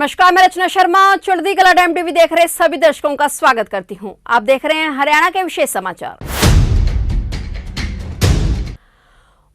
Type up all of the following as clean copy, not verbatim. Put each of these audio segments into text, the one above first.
नमस्कार, मैं रचना शर्मा चढ़ती कला टाइम टीवी देख रहे सभी दर्शकों का स्वागत करती हूं। आप देख रहे हैं हरियाणा के विशेष समाचार।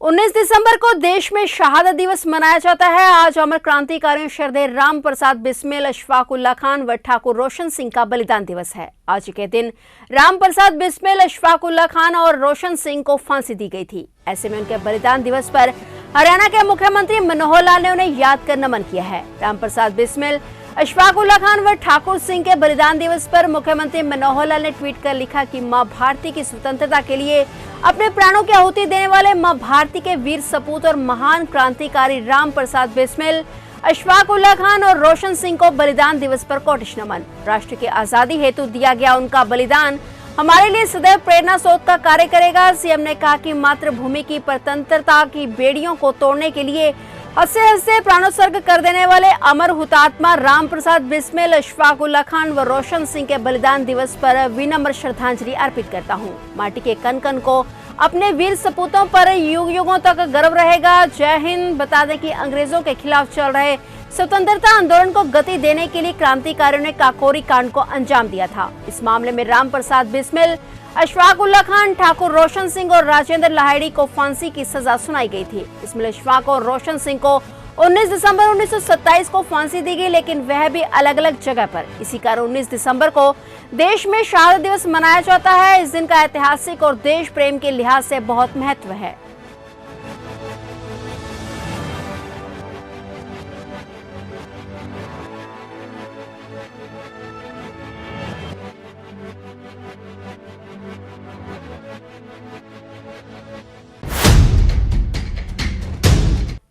19 दिसंबर को देश में शहादत दिवस मनाया जाता है। आज अमर क्रांतिकारियों श्रद्धेय राम प्रसाद बिस्मिल, अशफाक उल्लाह खान व ठाकुर रोशन सिंह का बलिदान दिवस है। आज के दिन राम प्रसाद बिस्मिल, अशफाक उल्लाह खान और रोशन सिंह को फांसी दी गई थी। ऐसे में उनके बलिदान दिवस पर हरियाणा के मुख्यमंत्री मनोहर लाल ने उन्हें याद कर नमन किया है। राम प्रसाद बिस्मिल, अशफाक उल्लाह खान व ठाकुर सिंह के बलिदान दिवस पर मुख्यमंत्री मनोहर लाल ने ट्वीट कर लिखा कि मां भारती की स्वतंत्रता के लिए अपने प्राणों की आहुति देने वाले मां भारती के वीर सपूत और महान क्रांतिकारी राम प्रसाद बिस्मिल, अशफाक उल्लाह खान और रोशन सिंह को बलिदान दिवस पर कोटिश नमन। राष्ट्र की आजादी हेतु दिया गया उनका बलिदान हमारे लिए सदैव प्रेरणा स्रोत का कार्य करेगा। सीएम ने कहा कि मातृभूमि की स्वतंत्रता की बेड़ियों को तोड़ने के लिए हंसते हंसते प्राणोत्सर्ग कर देने वाले अमर हुतात्मा राम प्रसाद बिस्मिल, अशफाक उल्लाह खान व रोशन सिंह के बलिदान दिवस पर विनम्र श्रद्धांजलि अर्पित करता हूं। माटी के कण कण को अपने वीर सपूतों पर युग युगों तक गर्व रहेगा। जय हिंद। बता दें कि अंग्रेजों के खिलाफ चल रहे स्वतंत्रता आंदोलन को गति देने के लिए क्रांतिकारियों ने काकोरी कांड को अंजाम दिया था। इस मामले में राम प्रसाद बिस्मिल, अशफाक उल्लाह खान, ठाकुर रोशन सिंह और राजेंद्र लाहिड़ी को फांसी की सजा सुनाई गई थी। इसमें अशफाक और रोशन सिंह को 19 दिसंबर 1927 को फांसी दी गई, लेकिन वह भी अलग अलग जगह पर। इसी कारण 19 दिसंबर को देश में शहादत दिवस मनाया जाता है। इस दिन का ऐतिहासिक और देश प्रेम के लिहाज से बहुत महत्व है।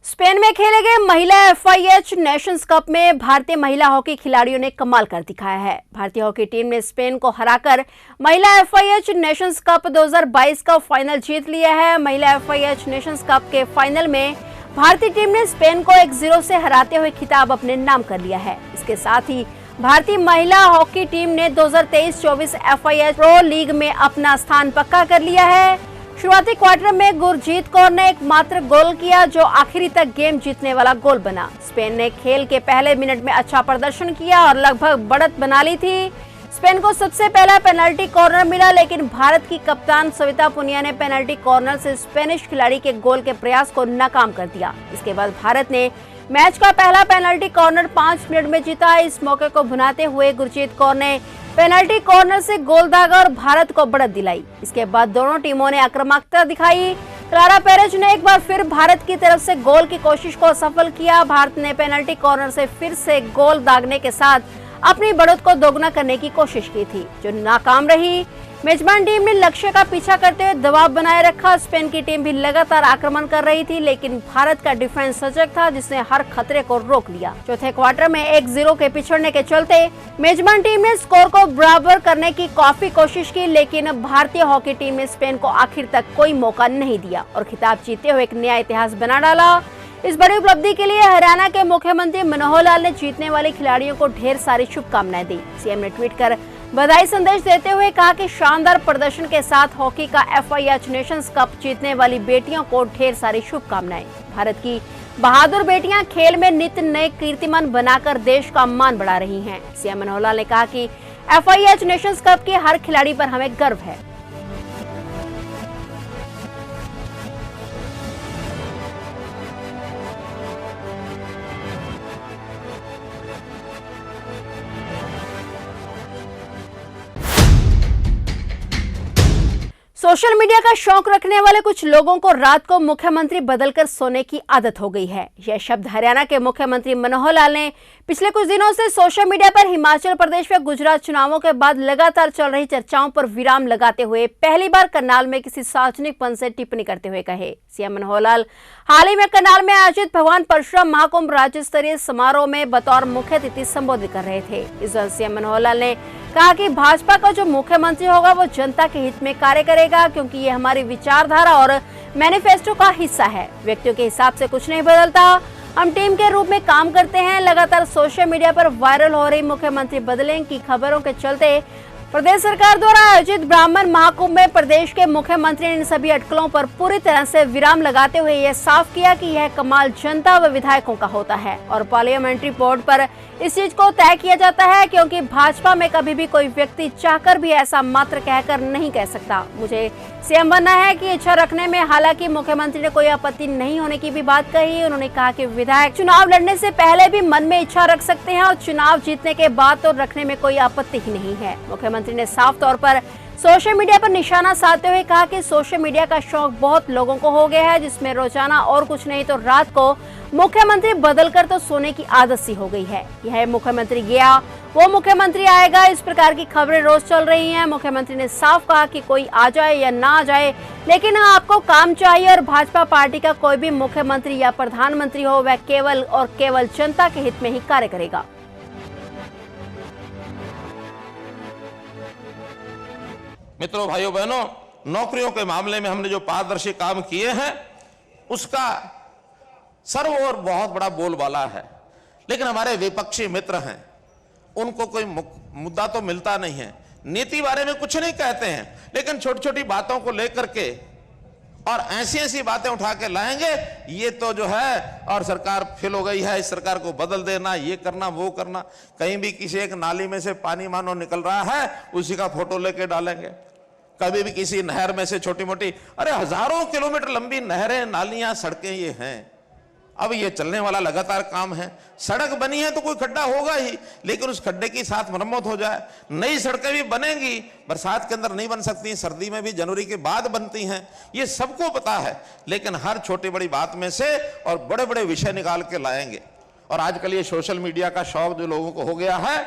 स्पेन में खेले गए महिला FIH नेशंस कप में भारतीय महिला हॉकी खिलाड़ियों ने कमाल कर दिखाया है। भारतीय हॉकी टीम ने स्पेन को हराकर महिला FIH नेशंस कप 2022 का फाइनल जीत लिया है। महिला FIH नेशंस कप के फाइनल में भारतीय टीम ने स्पेन को 1-0 से हराते हुए खिताब अपने नाम कर लिया है। इसके साथ ही भारतीय महिला हॉकी टीम ने 2023-24 FIH प्रो लीग में अपना स्थान पक्का कर लिया है। शुरुआती क्वार्टर में गुरजीत कौर ने एकमात्र गोल किया, जो आखिरी तक गेम जीतने वाला गोल बना। स्पेन ने खेल के पहले मिनट में अच्छा प्रदर्शन किया और लगभग बढ़त बना ली थी। स्पेन को सबसे पहला पेनल्टी कॉर्नर मिला, लेकिन भारत की कप्तान सविता पुनिया ने पेनल्टी कॉर्नर से स्पेनिश खिलाड़ी के गोल के प्रयास को नाकाम कर दिया। इसके बाद भारत ने मैच का पहला पेनल्टी कॉर्नर 5 मिनट में जीता। इस मौके को भुनाते हुए गुरजीत कौर ने पेनल्टी कॉर्नर से गोल दागा और भारत को बढ़त दिलाई। इसके बाद दोनों टीमों ने आक्रामकता दिखाई। क्लारा पेरेज ने एक बार फिर भारत की तरफ से गोल की कोशिश को सफल किया। भारत ने पेनल्टी कॉर्नर से फिर से गोल दागने के साथ अपनी बढ़त को दोगुना करने की कोशिश की थी, जो नाकाम रही। मेजबान टीम ने लक्ष्य का पीछा करते हुए दबाव बनाए रखा। स्पेन की टीम भी लगातार आक्रमण कर रही थी, लेकिन भारत का डिफेंस सजग था, जिसने हर खतरे को रोक लिया। चौथे क्वार्टर में 1-0 के पिछड़ने के चलते मेजबान टीम ने स्कोर को बराबर करने की काफी कोशिश की, लेकिन भारतीय हॉकी टीम ने स्पेन को आखिर तक कोई मौका नहीं दिया और खिताब जीते हुए एक नया इतिहास बना डाला। इस बड़ी उपलब्धि के लिए हरियाणा के मुख्यमंत्री मनोहर लाल ने जीतने वाले खिलाड़ियों को ढेर सारी शुभकामनाएं दी। सीएम ने ट्वीट कर बधाई संदेश देते हुए कहा कि शानदार प्रदर्शन के साथ हॉकी का FIH नेशंस कप जीतने वाली बेटियों को ढेर सारी शुभकामनाएं। भारत की बहादुर बेटियां खेल में नित्य नए कीर्तिमान बनाकर देश का मान बढ़ा रही हैं। सीएम मनोहर लाल ने कहा कि FIH नेशंस कप के हर खिलाड़ी पर हमें गर्व है। सोशल मीडिया का शौक रखने वाले कुछ लोगों को रात को मुख्यमंत्री बदलकर सोने की आदत हो गई है। यह शब्द हरियाणा के मुख्यमंत्री मनोहर लाल ने पिछले कुछ दिनों से सोशल मीडिया पर हिमाचल प्रदेश व गुजरात चुनावों के बाद लगातार चल रही चर्चाओं पर विराम लगाते हुए पहली बार करनाल में किसी सार्वजनिक मंच से टिप्पणी करते हुए कहे। सीएम मनोहर लाल हाल ही में करनाल में आयोजित भगवान परशुराम महाकुंभ राज्य स्तरीय समारोह में बतौर मुख्य अतिथि संबोधित कर रहे थे। इस दौरान सीएम मनोहर लाल ने कहा कि भाजपा का जो मुख्यमंत्री होगा वो जनता के हित में कार्य करेगा, क्योंकि ये हमारी विचारधारा और मैनिफेस्टो का हिस्सा है। व्यक्तियों के हिसाब से कुछ नहीं बदलता, हम टीम के रूप में काम करते हैं। लगातार सोशल मीडिया पर वायरल हो रही मुख्यमंत्री बदलने की खबरों के चलते प्रदेश सरकार द्वारा आयोजित ब्राह्मण महाकुंभ में प्रदेश के मुख्यमंत्री ने इन सभी अटकलों पर पूरी तरह से विराम लगाते हुए यह साफ किया कि यह कमाल जनता व विधायकों का होता है और पार्लियामेंट्री बोर्ड पर इस चीज को तय किया जाता है, क्योंकि भाजपा में कभी भी कोई व्यक्ति चाहकर भी ऐसा मात्र कहकर नहीं कह सकता मुझे सीएम बनना है की इच्छा रखने में। हालांकि मुख्यमंत्री ने कोई आपत्ति नहीं होने की भी बात कही। उन्होंने कहा कि विधायक चुनाव लड़ने से पहले भी मन में इच्छा रख सकते हैं और चुनाव जीतने के बाद तो रखने में कोई आपत्ति ही नहीं है। मुख्यमंत्री ने साफ तौर पर सोशल मीडिया पर निशाना साधते हुए कहा कि सोशल मीडिया का शौक बहुत लोगों को हो गया है, जिसमें रोजाना और कुछ नहीं तो रात को मुख्यमंत्री बदलकर तो सोने की आदत सी हो गई है। यह मुख्यमंत्री गया वो मुख्यमंत्री आएगा, इस प्रकार की खबरें रोज चल रही हैं। मुख्यमंत्री ने साफ कहा कि कोई आ जाए या ना आ जाए, लेकिन आपको काम चाहिए और भाजपा पार्टी का कोई भी मुख्यमंत्री या प्रधानमंत्री हो वह केवल और केवल जनता के हित में ही कार्य करेगा। मित्रों, भाइयों बहनों, नौकरियों के मामले में हमने जो पारदर्शी काम किए हैं उसका सर्व और बहुत बड़ा बोलबाला है, लेकिन हमारे विपक्षी मित्र हैं, उनको कोई मुद्दा तो मिलता नहीं है। नीति बारे में कुछ नहीं कहते हैं, लेकिन छोटी छोटी बातों को लेकर के और ऐसी ऐसी बातें उठा के लाएंगे, ये तो जो है और सरकार फेल हो गई है, इस सरकार को बदल देना, ये करना वो करना। कहीं भी किसी एक नाली में से पानी मानो निकल रहा है, उसी का फोटो लेके डालेंगे। कभी भी किसी नहर में से छोटी मोटी, अरे हजारों किलोमीटर लंबी नहरें, नालियां, सड़कें ये हैं। अब ये चलने वाला लगातार काम है। सड़क बनी है तो कोई खड्डा होगा ही, लेकिन उस खड्डे की साथ मरम्मत हो जाए। नई सड़कें भी बनेंगी, बरसात के अंदर नहीं बन सकती, सर्दी में भी जनवरी के बाद बनती हैं, ये सबको पता है। लेकिन हर छोटी बड़ी बात में से और बड़े बड़े विषय निकाल के लाएंगे। और आजकल ये सोशल मीडिया का शौक जो लोगों को हो गया है,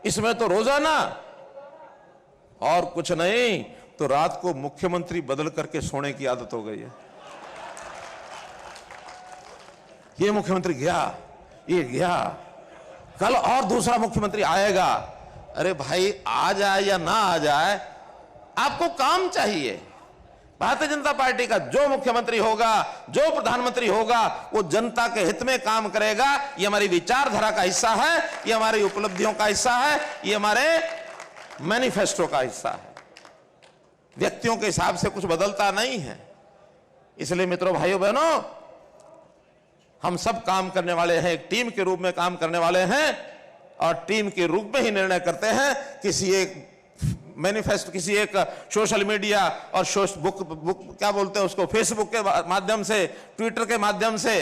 इसमें तो रोजाना और कुछ नहीं तो रात को मुख्यमंत्री बदल करके सोने की आदत हो गई है। ये मुख्यमंत्री गया, ये गया, कल और दूसरा मुख्यमंत्री आएगा। अरे भाई, आ जाए या ना आ जाए, आपको काम चाहिए। भारतीय जनता पार्टी का जो मुख्यमंत्री होगा, जो प्रधानमंत्री होगा, वो जनता के हित में काम करेगा। ये हमारी विचारधारा का हिस्सा है, ये हमारी उपलब्धियों का हिस्सा है, ये हमारे मैनिफेस्टो का हिस्सा है। व्यक्तियों के हिसाब से कुछ बदलता नहीं है। इसलिए मित्रों, भाइयों बहनों, हम सब काम करने वाले हैं, एक टीम के रूप में काम करने वाले हैं और टीम के रूप में ही निर्णय करते हैं। किसी एक मैनिफेस्टो, किसी एक सोशल मीडिया और बुक क्या बोलते हैं उसको, फेसबुक के माध्यम से, ट्विटर के माध्यम से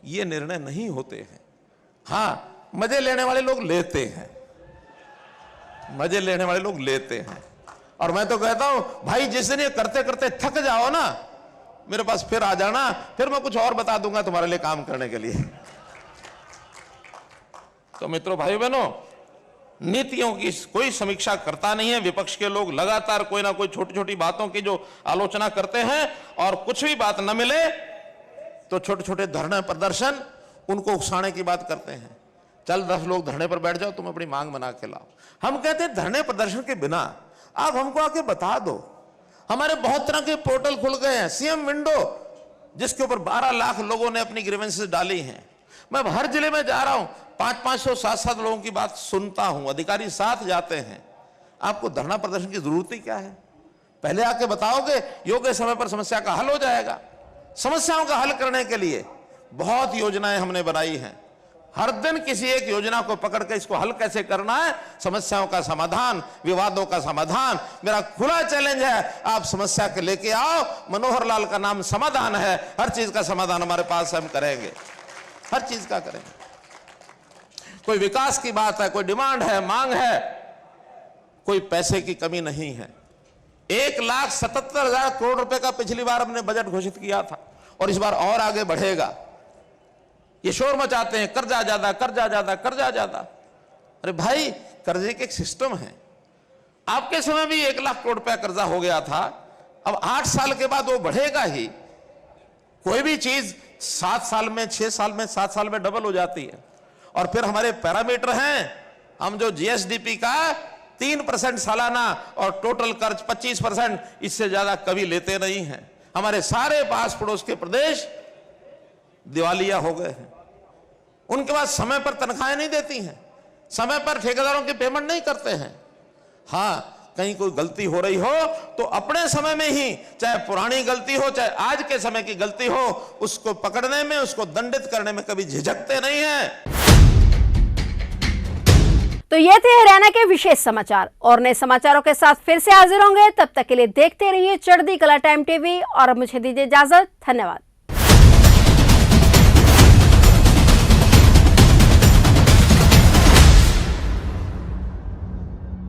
ये निर्णय नहीं होते हैं। हाँ, मजे लेने वाले लोग लेते हैं, मजे लेने वाले लोग लेते हैं। और मैं तो कहता हूं भाई, जिस दिन ये करते करते थक जाओ ना, मेरे पास फिर आ जाना, फिर मैं कुछ और बता दूंगा तुम्हारे लिए काम करने के लिए। तो मित्रों, भाइयों बहनों, नीतियों की कोई समीक्षा करता नहीं है। विपक्ष के लोग लगातार कोई ना कोई छोटी छोटी बातों की जो आलोचना करते हैं और कुछ भी बात न मिले तो छोटे छोटे धरने प्रदर्शन, उनको उकसाने की बात करते हैं। चल 10 लोग धरने पर बैठ जाओ, तुम अपनी मांग बना के लाओ। हम कहते हैं धरने प्रदर्शन के बिना आप हमको आके बता दो। हमारे बहुत तरह के पोर्टल खुल गए हैं, सीएम विंडो, जिसके ऊपर 12 लाख लोगों ने अपनी ग्रीवेंसेस डाली हैं। मैं हर जिले में जा रहा हूं, 500-500 700 लोगों की बात सुनता हूं, अधिकारी साथ जाते हैं। आपको धरना प्रदर्शन की जरूरत ही क्या है? पहले आके बताओगे, योग्य समय पर समस्या का हल हो जाएगा। समस्याओं का हल करने के लिए बहुत योजनाएं हमने बनाई हैं। हर दिन किसी एक योजना को पकड़ के इसको हल कैसे करना है, समस्याओं का समाधान, विवादों का समाधान। मेरा खुला चैलेंज है, आप समस्या के लेके आओ। मनोहर लाल का नाम समाधान है, हर चीज का समाधान हमारे पास हम करेंगे, हर चीज का करेंगे। कोई विकास की बात है, कोई डिमांड है, मांग है, कोई पैसे की कमी नहीं है। 1,77,000 करोड़ रुपए का पिछली बार हमने बजट घोषित किया था और इस बार और आगे बढ़ेगा। ये शोर मचाते हैं, कर्जा ज्यादा, कर्जा ज्यादा, कर्जा ज्यादा। अरे भाई, कर्जे के एक सिस्टम है। आपके समय भी 1 लाख करोड़ रुपया कर्जा हो गया था, अब 8 साल के बाद वो बढ़ेगा ही। कोई भी चीज 7 साल में, 6 साल में, 7 साल में डबल हो जाती है। और फिर हमारे पैरामीटर हैं, हम जो जीएसडीपी का 3% सालाना और टोटल कर्ज 25%, इससे ज्यादा कभी लेते नहीं हैं। हमारे सारे पास पड़ोस के प्रदेश दिवालिया हो गए हैं। उनके पास समय पर तनख्वाहें नहीं देती हैं, समय पर ठेकेदारों की पेमेंट नहीं करते हैं। हाँ, कहीं कोई गलती हो रही हो तो अपने समय में ही, चाहे पुरानी गलती हो चाहे आज के समय की गलती हो, उसको पकड़ने में, उसको दंडित करने में कभी झिझकते नहीं है। तो ये थे हरियाणा के विशेष समाचार, और नए समाचारों के साथ फिर से हाजिर होंगे। तब तक के लिए देखते रहिए चढ़ती कला टाइम टीवी, और मुझे दीजिए इजाजत। धन्यवाद।